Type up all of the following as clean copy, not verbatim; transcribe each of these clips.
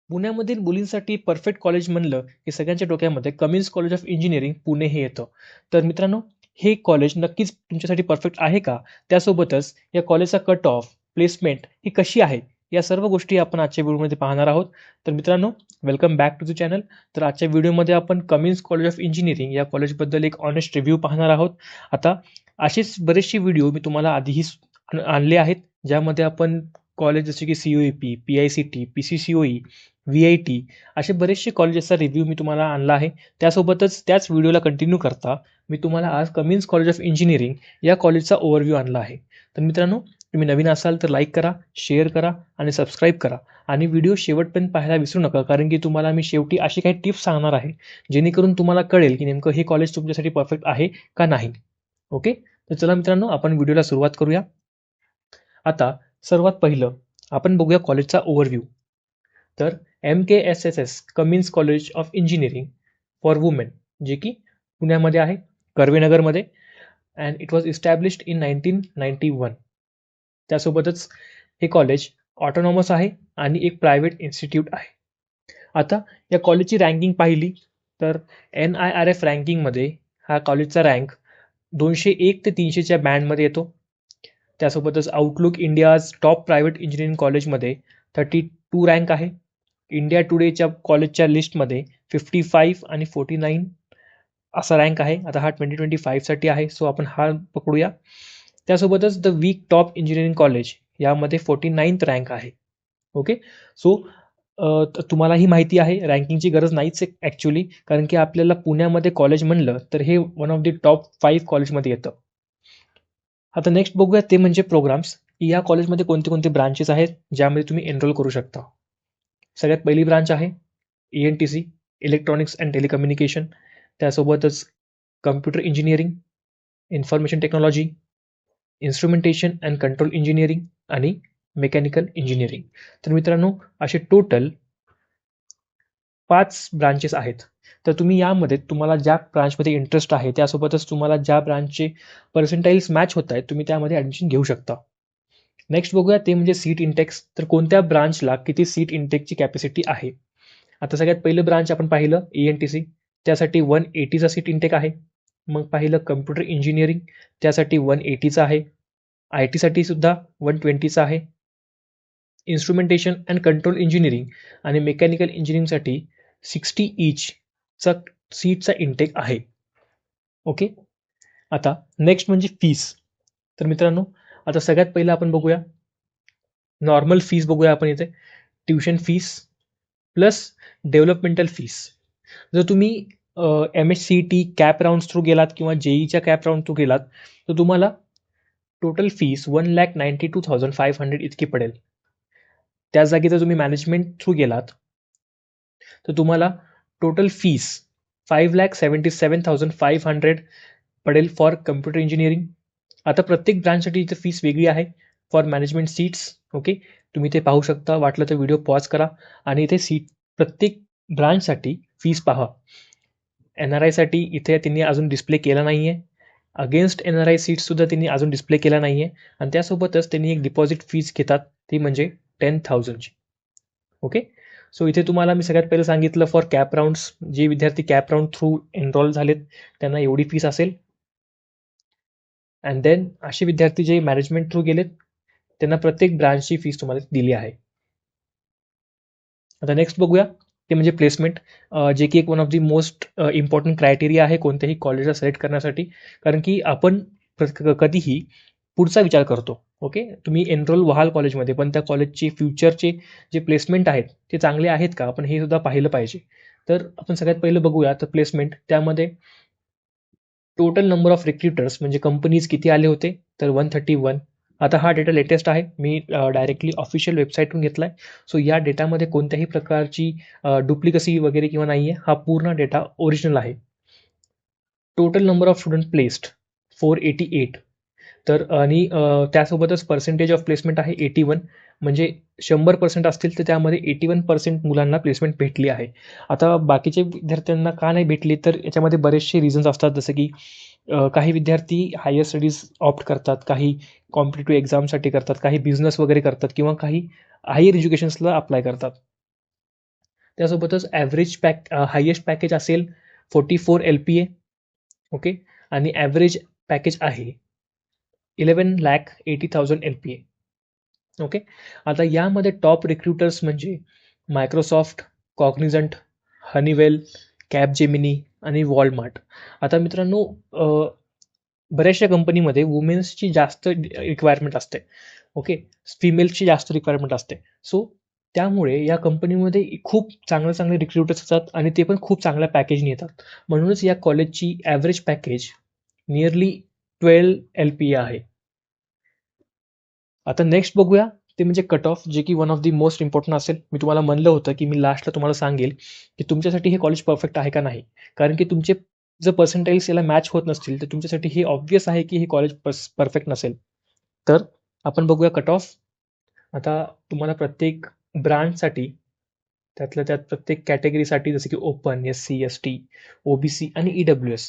पुण्यामधील मुलींसाठी perfect college म्हणलं की सगळ्यांच्या डोक्यामध्ये Cummins college of engineering Pune हे येतं. तर मित्रांनो, हे कॉलेज नक्कीच तुमच्यासाठी परफेक्ट आहे का? त्यासोबतच या कॉलेजचा कट ऑफ, प्लेसमेंट ही कशी आहे? या सर्व गोष्टी आपण आजच्या व्हिडिओमध्ये पाहणार आहोत. तर मित्रांनो, welcome back to the channel. तर आजच्या व्हिडिओमध्ये आपण कमिन्स कॉलेज ऑफ इंजिनिअरिंग या कॉलेजबद्दल एक ऑनेस्ट रिव्ह्यू पाहणार आहोत. आता असेच बरेचसे व्हिडिओ मी तुम्हाला आधीही आणले आहेत, ज्यामध्ये आपण कॉलेज जसे की COEP, PICT, PCCOE, VIT असे बरेचसे कॉलेजेसचा रिव्ह्यू मी तुम्हाला आणला आहे. त्यासोबतच त्याच व्हिडिओला कंटिन्यू करता मी तुम्हाला आज कमिन्स कॉलेज ऑफ इंजिनिअरिंग या कॉलेजचा ओव्हरव्ह्यू आणला आहे. तर मित्रांनो, तुम्ही नवीन असाल तर लाईक करा, शेअर करा आणि सबस्क्राईब करा आणि व्हिडिओ शेवटपर्यंत पाहायला विसरू नका, कारण की तुम्हाला मी शेवटी अशी काही टिप्स सांगणार आहे जेणेकरून तुम्हाला कळेल की नेमकं हे कॉलेज तुमच्यासाठी परफेक्ट आहे का नाही. ओके, तर चला मित्रांनो, आपण व्हिडिओला सुरुवात करूया. आता सर्वात पहिलं आपण बघूया कॉलेजचा ओव्हरव्ह्यू. तर MKSSS Cummins college of engineering for women, जे की पुण्यामध्ये आहे, कर्वेनगरमध्ये, and it was established in 1991. त्यासोबतच हे कॉलेज ऑटोनॉमस आहे आणि एक प्रायव्हेट इन्स्टिट्यूट आहे. आता या कॉलेजची रँकिंग पाहिली तर NIRF रँकिंगमध्ये हा कॉलेजचा रँक 201 ते 300च्या बँडमध्ये येतो. त्यासोबतच outlook India's top private engineering कॉलेजमध्ये 32 रँक आहे. इंडिया टुडेच्या कॉलेजच्या लिस्टमध्ये 55 आणि 49 असा रँक आहे. आता हा 2025साठी आहे, सो आपण हा पकडूया. त्यासोबतच the week top engineering college यामध्ये 49th रँक आहे. ओके, सो तुम्हाला ही माहिती आहे, रँकिंगची गरज नाहीच आहे ॲक्च्युली, कारण की आपल्याला पुण्यामध्ये कॉलेज म्हणलं तर हे वन ऑफ द टॉप 5 कॉलेजमध्ये येतं. आता नेक्स्ट बघूया ते म्हणजे प्रोग्राम्स. या कॉलेजमध्ये कोणते कोणते ब्रांचेस आहेत ज्यामध्ये तुम्ही एनरोल करू शकता. सगळ्यात पहिली ब्रांच आहे ENTC, इलेक्ट्रॉनिक्स अँड टेलिकम्युनिकेशन. त्यासोबतच computer engineering, information technology, instrumentation and control engineering आणि मेकॅनिकल इंजिनिअरिंग. तर मित्रांनो, असे टोटल 5 ब्रांचेस आहेत. तर तुम्ही यामध्ये तुम्हाला ज्या ब्रांचमध्ये इंटरेस्ट आहे त्यासोबतच तुम्हाला ज्या ब्रांचचे पर्सेंटाईल्स मॅच होत आहेत तुम्ही त्यामध्ये ॲडमिशन घेऊ शकता. नेक्स्ट बघूया ते म्हणजे सीट इंटेक्स. तर कोणत्या ब्रांचला किती सीट इंटेकची कॅपॅसिटी आहे. आता सगळ्यात पहिलं ब्रांच आपण पाहिलं ENTC, त्यासाठी 180चा सीट इंटेक आहे. मग पाहिलं कम्प्युटर इंजिनिअरिंग, त्यासाठी 180चा आहे. IT साठी सुद्धा 120चा आहे. इन्स्ट्रुमेंटेशन अँड कंट्रोल इंजिनिअरिंग आणि मेकॅनिकल इंजिनिअरिंगसाठी 60 ईचचा सीटचा इंटेक आहे. ओके, आता नेक्स्ट म्हणजे फीस. तर मित्रांनो, आता सगळ्यात पहिलं आपण बघूया नॉर्मल फीस बघूया आपण इथे. Tuition fees plus developmental fees. जर तुम्ही MHCET कॅप राऊंड थ्रू गेलात किंवा JEEच्या कॅप राऊंड थ्रू गेलात तर तुम्हाला टोटल फीस 1,92,500 इतकी पडेल. त्या जागी जर तुम्ही मॅनेजमेंट थ्रू गेलात तर तुम्हाला टोटल फीस 5,77,500 पडेल फॉर कम्प्युटर इंजिनिअरिंग. आता प्रत्येक ब्रांचसाठी इथे फीस वेगळी आहे. फॉर मॅनेजमेंट सीट्स, ओके, तुम्ही ते पाहू शकता. वाटलं तर व्हिडिओ पॉज करा आणि इथे प्रत्येक ब्रांचसाठी फीस पहा. NRIसाठी इथे त्यांनी अजून डिस्प्ले केला नाही आहे. अगेन्स्ट NRI सीट्ससुद्धा त्यांनी अजून डिस्प्ले केला नाही आहे. आणि त्यासोबतच त्यांनी एक डिपॉझिट फीस घेतात, ती म्हणजे 10,000ची. ओके, सो इथे तुम्हाला मी सगळ्यात पहिलं सांगितलं फॉर कॅप राऊंड्स, जे विद्यार्थी कॅप राऊंड थ्रू एनरोल झालेत त्यांना एवढी फीस असेल. अँड देन असे विद्यार्थी जे मॅनेजमेंट थ्रू गेलेत त्यांना प्रत्येक ब्रांचची फीस तुम्हाला दिली आहे. आता नेक्स्ट बघूया ते म्हणजे प्लेसमेंट, जे की एक one of the most important criteria आहे कोणत्याही कॉलेजला सिलेक्ट करण्यासाठी. कारण की आपण कधीही पुढचा विचार करतो. ओके, तुम्ही एनरोल व्हाल कॉलेजमध्ये, पण त्या कॉलेजचे फ्युचरचे जे प्लेसमेंट आहेत ते चांगले आहेत का, आपण हे सुद्धा पाहिलं पाहिजे. तर आपण सगळ्यात पहिलं बघूया तर प्लेसमेंट. त्यामध्ये टोटल नंबर ऑफ रिक्रुटर्स म्हणजे कंपनीज किती आले होते तर 131. आता हा डेटा लेटेस्ट आहे, मी डायरेक्टली ऑफिशियल वेबसाईटवरून घेतला आहे. सो या डेटामध्ये कोणत्याही प्रकारची डुप्लिकसी वगैरे किंवा नाही आहे, हा पूर्ण डेटा ओरिजिनल आहे. Total number of student placed 488. तर आणि त्यासोबतच पर्सेंटेज ऑफ प्लेसमेंट आहे 81. म्हणजे 100% असतील तर त्यामध्ये 81% मुलांना प्लेसमेंट भेटली आहे. आता बाकीचे विद्यार्थ्यांना का नाही भेटली तर याच्यामध्ये बरेचसे रिझन्स असतात, जसं की काही विद्यार्थी हायर स्टडीज ऑप्ट करतात, काही कॉम्पिटेटिव्ह एक्झामसाठी करतात, काही बिझनेस वगैरे करतात किंवा काही हायर एज्युकेशन्सला अप्लाय करतात. त्यासोबतच ॲव्हरेज हायेस्ट पॅकेज असेल 44 LPA. ओके. आणि ॲव्हरेज पॅकेज आहे 11,80,000 LPA. ओके. आता यामध्ये टॉप रिक्रुटर्स म्हणजे मायक्रोसॉफ्ट, कॉग्निझंट, हनीवेल, कॅपजेमिनी आणि वॉलमार्ट. आता मित्रांनो, बऱ्याचशा कंपनीमध्ये वुमेन्सची जास्त रिक्वायरमेंट असते. ओके. फिमेल्सची जास्त रिक्वायरमेंट असते. सो त्यामुळे या कंपनीमध्ये खूप चांगले रिक्रुटर्स असतात आणि ते पण खूप चांगल्या पॅकेजने येतात. म्हणूनच या कॉलेजची ॲव्हरेज पॅकेज नियरली 12 LPA आहे. आता नेक्स्ट बघूया ते म्हणजे कट ऑफ, जे की one of the most important असेल. मी तुम्हाला म्हणलं होतं की मी लास्टला तुम्हाला सांगेल की तुमच्यासाठी हे कॉलेज परफेक्ट आहे का नाही. कारण की तुमचे जर पर्सेंटाइल्स याला मॅच होत नसतील तर तुमच्यासाठी हे ऑब्वियस आहे की हे कॉलेज परफेक्ट नसेल. तर आपण बघूया कट ऑफ. आता तुम्हाला प्रत्येक ब्रांचसाठी, त्यातल्या त्यात प्रत्येक कॅटेगरीसाठी, जसं की ओपन, SC, ST, OBC आणि EWS,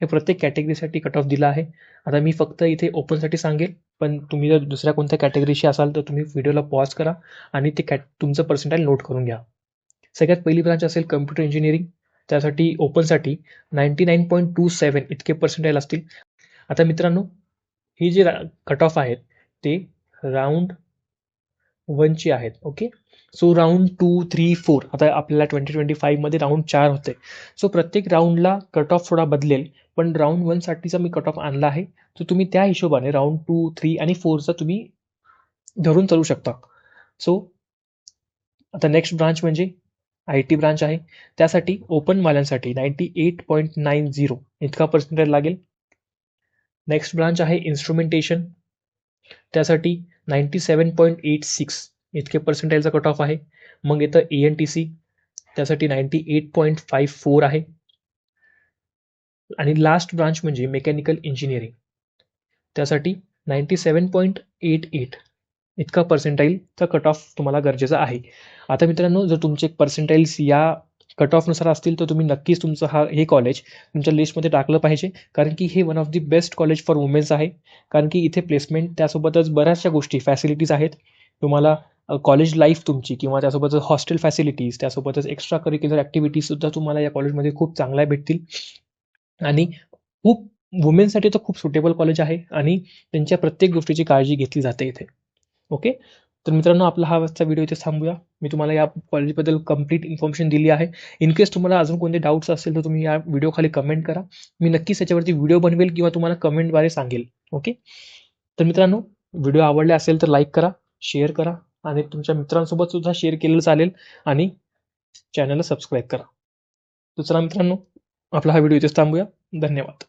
हे प्रत्येक कॅटेगरीसाठी कट ऑफ दिला आहे. आता मी फक्त इथे ओपनसाठी सांगेल, पण तुम्ही जर दुसऱ्या कोणत्या कॅटेगरीशी असाल तर तुम्ही व्हिडिओला पॉज करा आणि ते तुमचं पर्सेंटाईल नोट करून घ्या. सगळ्यात पहिली ब्रांच असेल कम्प्युटर इंजिनिअरिंग. त्यासाठी ओपनसाठी 99.27 इतके पर्सेंटाईल असतील. आता मित्रांनो, ही जे कट ऑफ आहेत ते राऊंड 1ची आहेत. ओके. सो राऊंड 2, 3, 4 आता आपल्याला 2025मध्ये राऊंड 4 होते. सो प्रत्येक राऊंडला कट ऑफ थोडा बदलेल, पण राऊंड 1साठीचा मी कट ऑफ आणला आहे. सो तुम्ही त्या हिशोबाने राऊंड 2, 3 आणि 4चा तुम्ही धरून चालू शकता. सो आता नेक्स्ट ब्रांच म्हणजे IT ब्रांच आहे. त्यासाठी ओपनवाल्यांसाठी 98.90 इतका पर्सेंटेज लागेल. नेक्स्ट ब्रांच आहे इन्स्ट्रुमेंटेशन. त्यासाठी 97.86 इतके पर्सेंटाईलचा कट ऑफ आहे. मग येतं ANTC. त्यासाठी 98.54 आहे. आणि लास्ट ब्रांच म्हणजे मेकॅनिकल इंजिनिअरिंग. त्यासाठी 97.88 इतका पर्सेंटाईलचा कट ऑफ तुम्हाला गरजेचा आहे. आता मित्रांनो, जर तुमचे पर्सेंटाईल्स या कट ऑफनुसार असतील तर तुम्ही नक्कीच तुमचं हे कॉलेज तुमच्या लिस्टमध्ये टाकलं पाहिजे. कारण की हे one of the best college for womens आहे. कारण की इथे प्लेसमेंट, त्यासोबतच बऱ्याचशा गोष्टी, फॅसिलिटीज आहेत. तुम्हाला कॉलेज लाईफ तुमची किंवा त्यासोबतच हॉस्टेल फॅसिलिटीज, त्यासोबतच एक्स्ट्रा करिक्युलर ॲक्टिव्हिटीजसुद्धा तुम्हाला या कॉलेजमध्ये खूप चांगल्या भेटतील. आणि खूप वुमेन्ससाठी तर खूप सुटेबल कॉलेज आहे आणि त्यांच्या प्रत्येक गोष्टीची काळजी घेतली जाते इथे. ओके. तर मित्रांनो, आपला हा आजचा व्हिडिओ इथे थांबूया. मी तुम्हाला या कॉलेजबद्दल कंप्लीट इन्फॉर्मेशन दिली आहे. इन केस तुम्हाला अजून कोणते डाऊट्स असेल तर तुम्ही या व्हिडिओ खाली कमेंट करा. मी नक्कीच याच्यावरती व्हिडिओ बनवेल किंवा तुम्हाला कमेंटद्वारे सांगेल. ओके. तर मित्रांनो, व्हिडिओ आवडले असेल तर लाईक करा, शेअर करा आणि तुमच्या मित्रांसोबत सुद्धा शेअर केलेलं चालेल आणि चॅनलला सबस्क्राईब करा. तर चला मित्रांनो, आपला हा व्हिडिओ इथेच थांबूया. धन्यवाद.